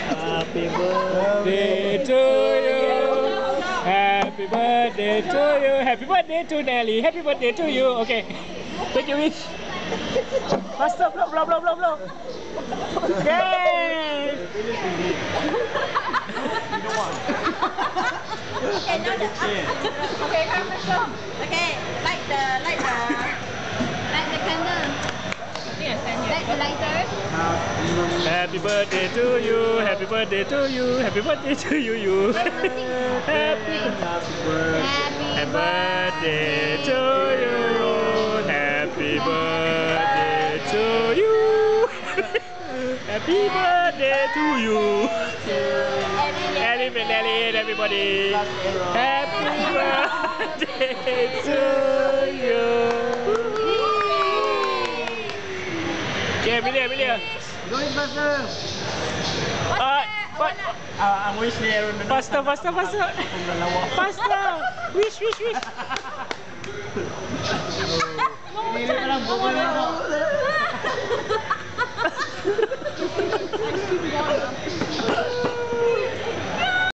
Happy birthday to you. Happy birthday to you. Happy birthday to Nelly. Happy birthday to you. Okay. Take your wish. Faster, blow, blow, blow, blow, blow. Yay! Okay, now the okay, come, let's go. Okay, light the candle. Light the lighter. Happy birthday to you. Happy birthday to you. Happy birthday to you. You. Happy birthday to you. Happy birthday to you. Happy birthday to you. Ellie and Ellie and everybody. Happy birthday to you. Okay, Amelia. Go in faster. Ang wish niya ron. Faster. Faster. Wish. Hindi pa lang buko na